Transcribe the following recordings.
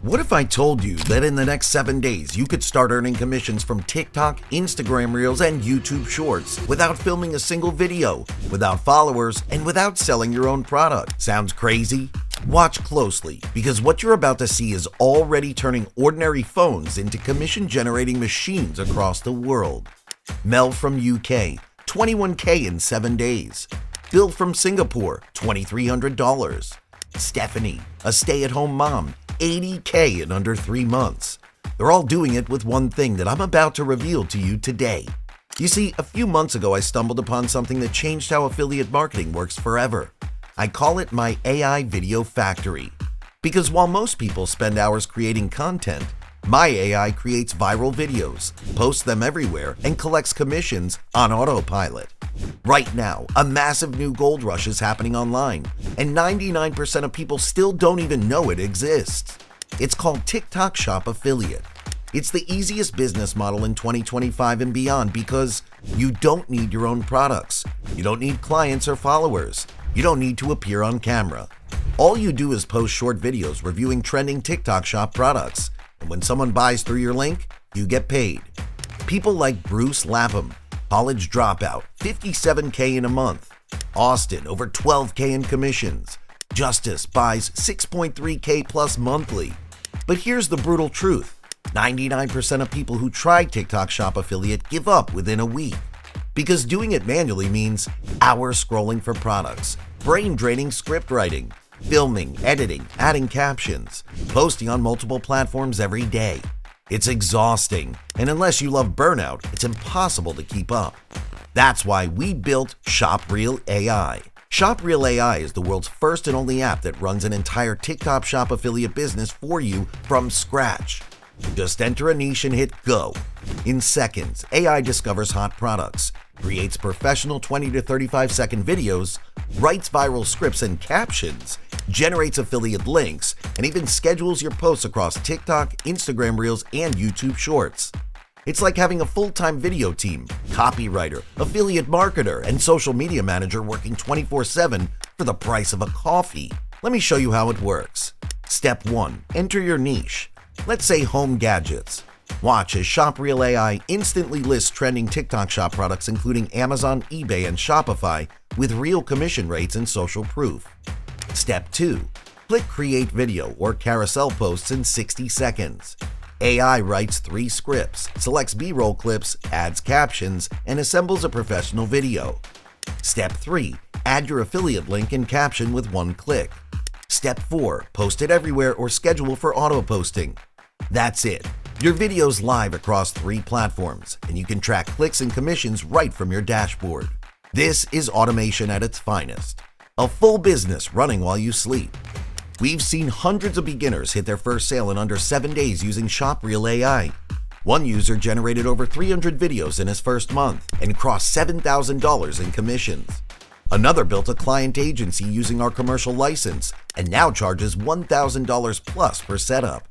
What if I told you that in the next 7 days you could start earning commissions from TikTok, Instagram Reels, and YouTube Shorts without filming a single video, without followers, and without selling your own product? Sounds crazy? Watch closely, because what you're about to see is already turning ordinary phones into commission-generating machines across the world. Mel from UK, $21K in 7 days. Bill from Singapore, $2,300. Stephanie, a stay-at-home mom, $80K in under 3 months. They're all doing it with one thing that I'm about to reveal to you today. You see, a few months ago I stumbled upon something that changed how affiliate marketing works forever. I call it my AI video factory. Because while most people spend hours creating content, my AI creates viral videos, posts them everywhere, and collects commissions on autopilot. Right now, a massive new gold rush is happening online, and 99% of people still don't even know it exists. It's called TikTok Shop Affiliate. It's the easiest business model in 2025 and beyond because you don't need your own products. You don't need clients or followers. You don't need to appear on camera. All you do is post short videos reviewing trending TikTok Shop products, and when someone buys through your link, you get paid. People like Bruce Lapham, college dropout, $57K in a month. Austin, over $12K in commissions. Justice buys $6.3K plus monthly. But here's the brutal truth. 99% of people who try TikTok Shop Affiliate give up within a week. Because doing it manually means hours scrolling for products, brain-draining script writing, filming, editing, adding captions, posting on multiple platforms every day. It's exhausting, and unless you love burnout, it's impossible to keep up. That's why we built ShopReelAI. ShopReelAI is the world's first and only app that runs an entire TikTok Shop affiliate business for you from scratch. Just enter a niche and hit go. In seconds, AI discovers hot products, creates professional 20 to 35-second videos, writes viral scripts and captions, generates affiliate links, and even schedules your posts across TikTok, Instagram Reels, and YouTube Shorts. It's like having a full-time video team, copywriter, affiliate marketer, and social media manager working 24/7 for the price of a coffee. Let me show you how it works. Step 1. Enter your niche. Let's say home gadgets. Watch as ShopReelAI instantly lists trending TikTok Shop products including Amazon, eBay, and Shopify with real commission rates and social proof. Step 2. Click Create Video or Carousel Posts in 60 seconds. AI writes 3 scripts, selects B-roll clips, adds captions, and assembles a professional video. Step 3. Add your affiliate link and caption with one click. Step 4. Post it everywhere or schedule for auto-posting. That's it. Your video's live across 3 platforms, and you can track clicks and commissions right from your dashboard. This is automation at its finest. A full business running while you sleep. We've seen hundreds of beginners hit their first sale in under 7 days using ShopReelAI. One user generated over 300 videos in his first month and crossed $7,000 in commissions. Another built a client agency using our commercial license and now charges $1,000 plus per setup.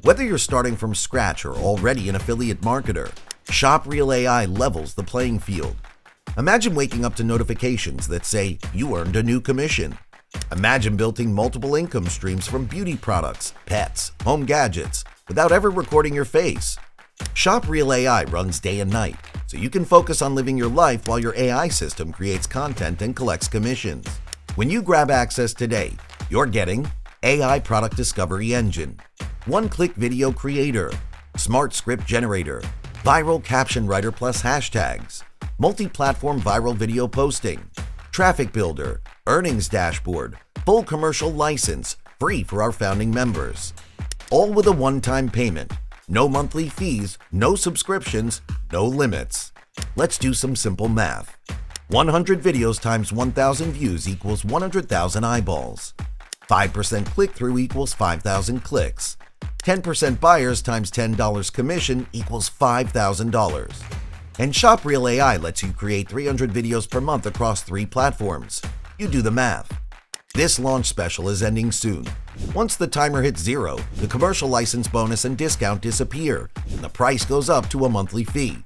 Whether you're starting from scratch or already an affiliate marketer, ShopReelAI levels the playing field. Imagine waking up to notifications that say you earned a new commission. Imagine building multiple income streams from beauty products, pets, home gadgets, without ever recording your face. ShopReelAI runs day and night, so you can focus on living your life while your AI system creates content and collects commissions. When you grab access today, you're getting AI Product Discovery Engine, one-click video creator, smart script generator, viral caption writer plus hashtags, multi-platform viral video posting, traffic builder, earnings dashboard, full commercial license, free for our founding members. All with a one-time payment. No monthly fees, no subscriptions, no limits. Let's do some simple math. 100 videos times 1,000 views equals 100,000 eyeballs. 5% click-through equals 5,000 clicks. 10% buyers times $10 commission equals $5,000. And ShopReelAI lets you create 300 videos per month across 3 platforms. You do the math. This launch special is ending soon. Once the timer hits 0, the commercial license bonus and discount disappear, and the price goes up to a monthly fee.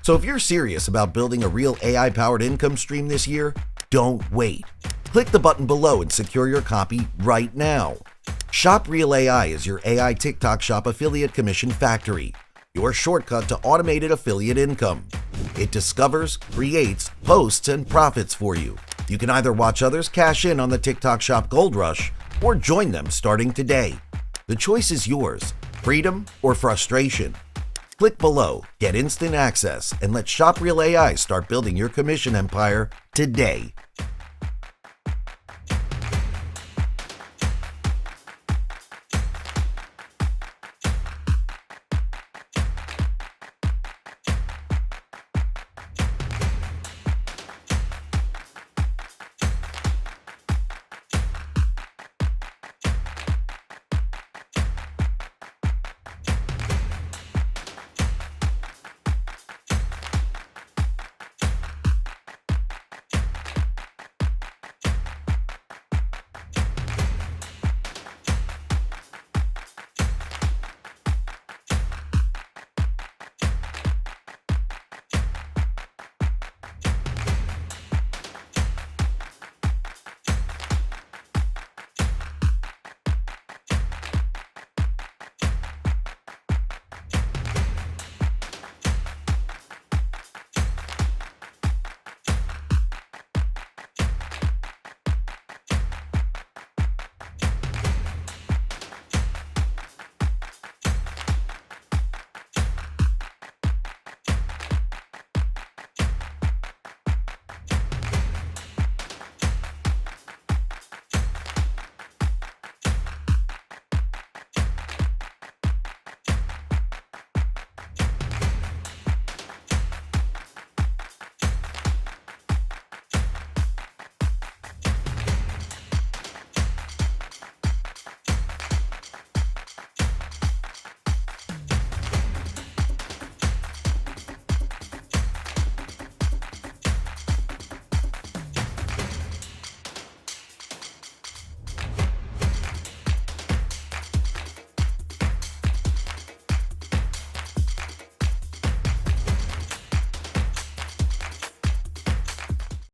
So if you're serious about building a real AI-powered income stream this year, don't wait. Click the button below and secure your copy right now. ShopReelAI is your AI TikTok Shop affiliate commission factory, your shortcut to automated affiliate income. It discovers, creates, posts, and profits for you. You can either watch others cash in on the TikTok Shop Gold Rush or join them starting today. The choice is yours, freedom or frustration. Click below, get instant access, and let ShopReelAI start building your commission empire today.